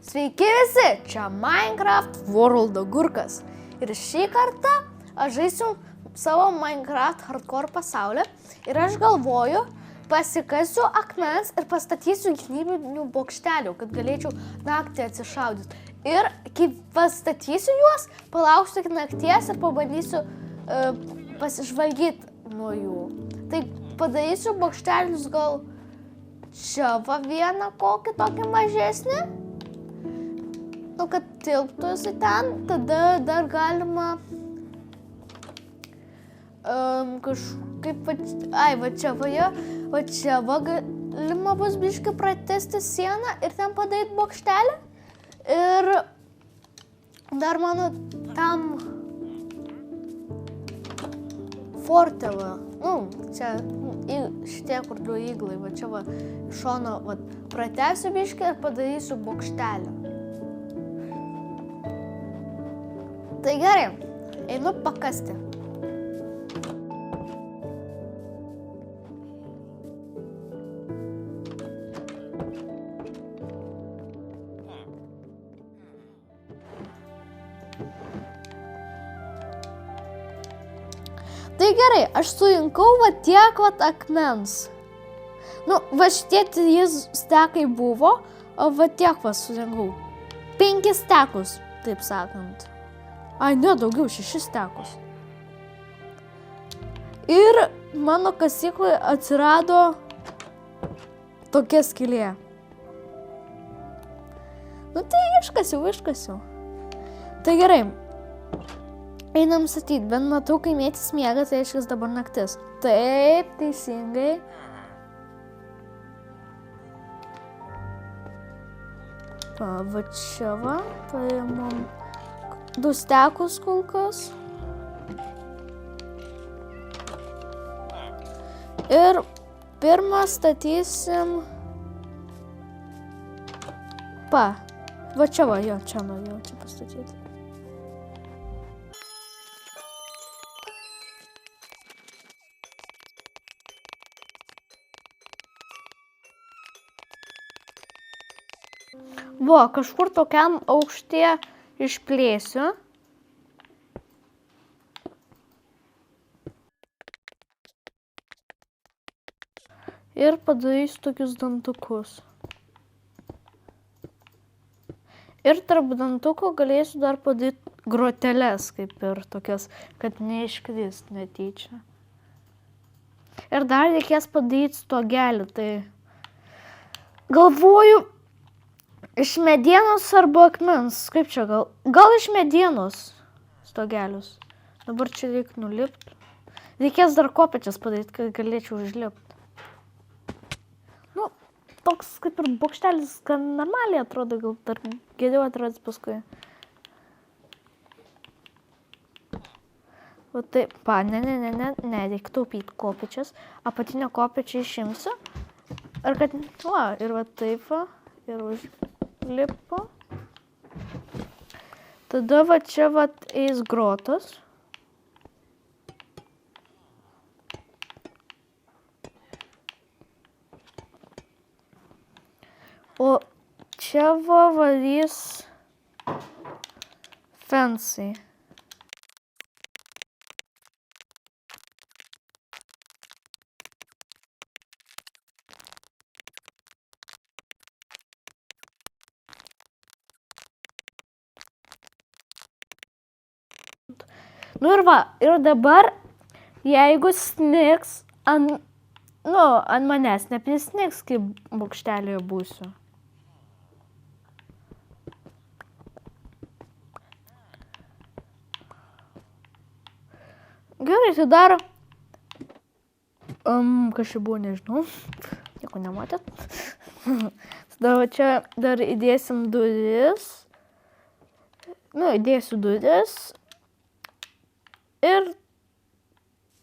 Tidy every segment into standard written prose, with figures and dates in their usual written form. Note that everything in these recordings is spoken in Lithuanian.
Sveiki visi, čia Minecraft World Agurkas. Ir šį kartą aš žaisiu savo Minecraft hardcore pasaulį. Ir aš galvoju, pasikasiu akmens ir pastatysiu gynybinių bokštelių, kad galėčiau naktį atsišaudyti. Ir kai pastatysiu juos, palauksiu iki nakties ir pabandysiu pasižvalgyti nuo jų. Tai padarysiu bokštelius gal čia va vieną kokį tokį mažesnį. Nu, kad tilptų jisai ten, tada dar galima kažkaip, va čia va galima bus biškį pratesti sieną ir ten padaryti bokštelį. Ir dar mano tam forte va, čia šitie kur du iglai, va čia va iš šono va pratesiu biškį ir padarysiu bokštelį. Tai gerai, einu pakasti. Tai gerai, aš surinkau va tiek va akmens. Nu, va šitie 3 stekai buvo, o va tiek va surinkau. 5 stekus, taip sakant. Ai, ne, daugiau, 6 stekus. Ir mano kasykloje atsirado tokia skylė. Nu, tai iškasiu. Tai gerai. Einam statyti, bent matau, kai mėtis miega, tai reiškia dabar naktis. Taip, teisingai. Va čia va, paimam 2 stekus kol kas. Ir pirmą statysim. Va čia va, jo, čia norėjau čia pastatyti. Va, kažkur tokiam aukštyje išplėsiu. Ir padarysiu tokius dantukus. Ir tarp dantukų galėsiu dar padaryti groteles, kaip ir tokias, kad neiškrist netyčia. Ir dar reikės padaryti stogelį, tai galvoju, iš medienos arba akmens, kaip čia gal iš medienos stogelius. Dabar čia reikia nulipti. Reikės dar kopėčias padaryti, kad galėčiau užlipti. Nu, toks kaip ir bokštelis gan normaliai atrodo, gal dar geriau atrodys paskui. O taip, ne, reikia taupyti kopėčias. Apatinę kopėčią išimsiu. Ir kad, ir va taip va, ir užlipu. Tada va čia va eis grotos. O čia va varys fensai. Nu ir va, ir dabar, jeigu snigs, ant manęs neprisnigs, kai bokštelėje būsiu. Gerai, tai dar, kas čia buvo, nežinau, nieko nematėt. Tada čia dar įdėsim duris. Įdėsiu duris. Ir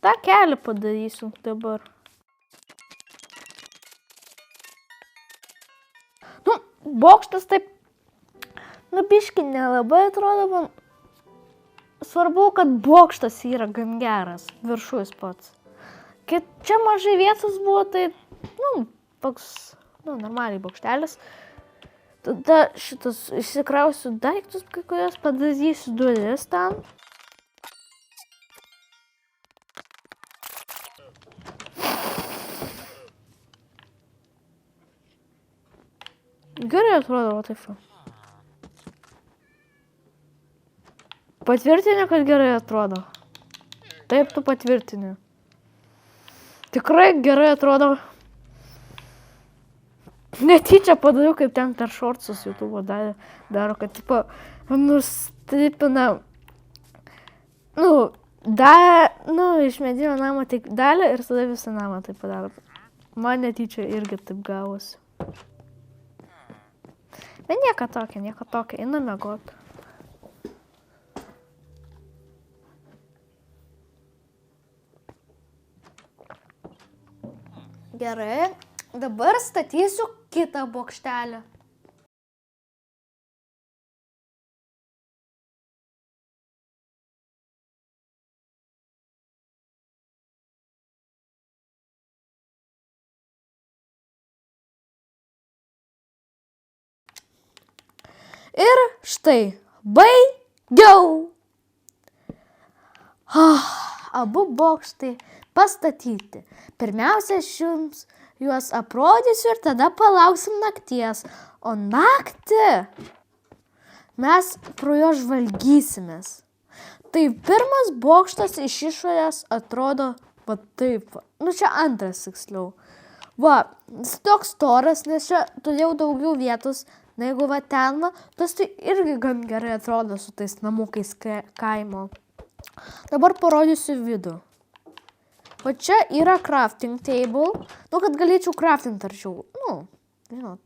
tą kelią padarysiu dabar. Bokštas taip, biškį nelabai atrodo, man svarbu, kad bokštas yra gan geras, viršus pats. Kai čia mažai vietos buvo, tai, toks, normaliai bokštelis. Tada šitas išsikrausiu daiktus, kai kurias padarysiu duris ten. Gerai atrodo, va taip. Patvirtini, kad gerai atrodo. Taip, tu patvirtini. Tikrai gerai atrodo. Netyčia padariau, kaip ten per šortsus YouTube daro, kad tipo nustripina, iš medinio namo tik dalį ir tada visą namą taip padaro. Man netyčia irgi taip gavosi. Bet nieko tokio, einu miegot. Gerai, dabar statysiu kitą bokštelį. Ir štai, baigiau. Abu bokštai pastatyti. Pirmiausia, aš jums juos aprodysiu ir tada palauksim nakties. O naktį mes pro jo žvalgysimės. Tai pirmas bokštas iš išorės atrodo va taip. Čia antras tiksliau. Va, jis toks storas, nes čia turėjau daugiau vietos, negu va ten va. Tas tai irgi gan gerai atrodo su tais namukais kaimo. Dabar parodysiu vidų. Va čia yra crafting table. Kad galėčiau crafting arčiau. Žinot.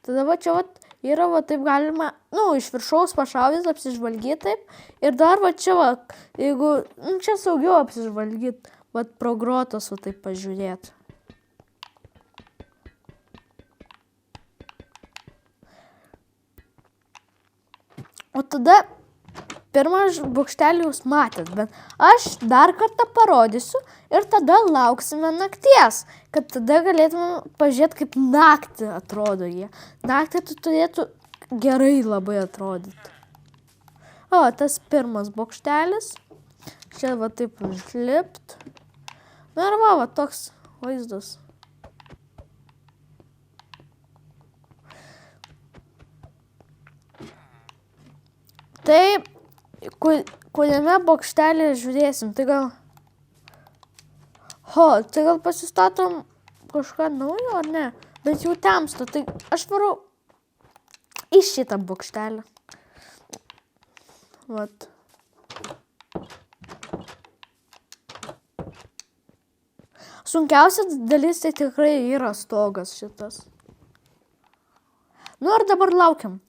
Tada va čia va yra va taip galima, iš viršaus pašaudyti, apsižvalgyti taip. Ir dar va čia va, jeigu, čia saugiau apsižvalgyti, va pro grotos va taip pažiūrėti. O tada pirmą bokštelį jūs matėt, bet aš dar kartą parodysiu ir tada lauksime nakties, kad tada galėtume pažiūrėti, kaip naktį atrodo jie. Naktį tai turėtų gerai labai atrodyti. O, tas pirmas bokštelis. Čia va taip užlipt. Na ir va toks vaizdas. Tai kuriame bokštelėje žiūrėsim, tai gal pasistatom kažką naujo ar ne, bet jau temsta, tai aš varau į šitą bokštelę. Vat. Sunkiausia dalis tai tikrai yra stogas šitas. Ir dabar laukiam.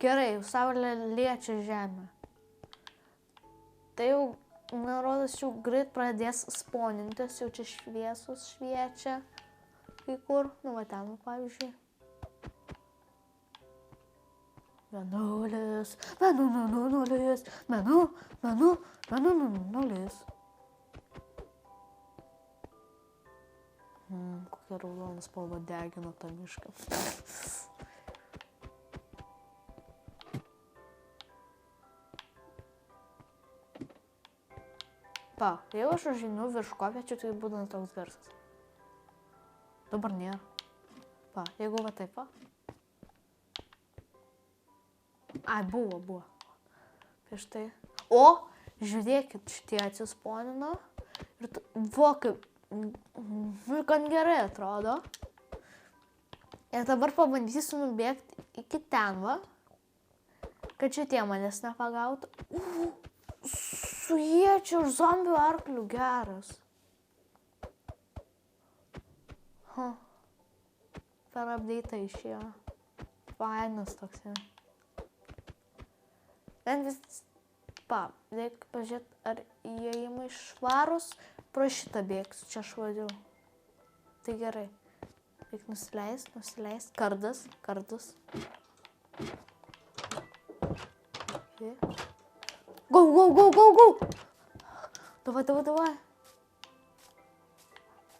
Gerai, jau saulė liečia žemę. Tai jau, man rodos, jau greit pradės sponintis, jau čia šviesos šviečia. Kai kur, va ten, pavyzdžiui. Mėnulis, mėnulis, mėnulis. Kokia raudona spalva degina tą mišką. Jeigu aš užeinu virš kopėčių, tai būna toks garsas. Dabar nėra. Jeigu va taip va. Ai, buvo. Prieš tai. O, žiūrėkit, šitie atsisponino. Ir kaip gan gerai atrodo. Ir dabar pabandysiu nubėgti iki ten va. Kad šitie manęs nepagautų. Su iečiu ir zombių arkliu geras. Per update'ą išėjo. Fainas toks yra. Ten vis... reikia pažiūrėti, ar įėjimai švarus. Pro šitą bėgsiu, čia švariu. Tai gerai. Reikia nusileist. Kardas. Go! Давай.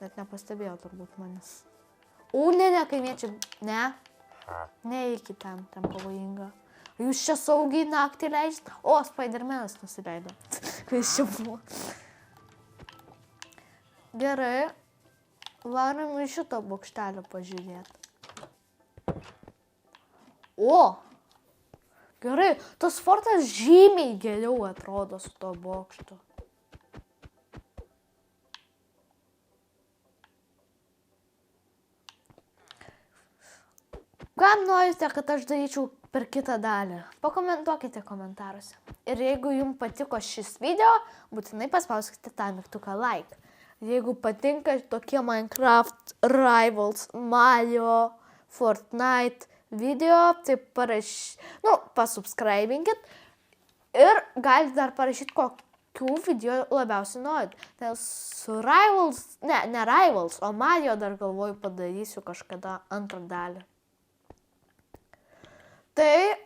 net nepastebėjo turbūt manęs. Ne, kaimiečiai, ne. Neikit ten pavojinga. Jūs čia saugiai naktį leidžiat? O, Spidermanas nusileido. Kai jis čia buvo. Gerai. Varom į šitą bokštelį pažiūrėti. O! Gerai, tas fortas žymiai geriau atrodo su to bokštu. Kam norite, kad aš daryčiau per kitą dalį? Pakomentuokite komentaruose. Ir jeigu jums patiko šis video, būtinai paspauskite tą mygtuką like. Jeigu patinka tokie Minecraft, Rivals, Mario, Fortnite video, tai pasubscribinkit. Ir galite dar parašyti, kokių video labiausiai norit. Nes su Rivals, ne Rivals, o Mario dar galvoju padarysiu kažkada antrą dalį. Tai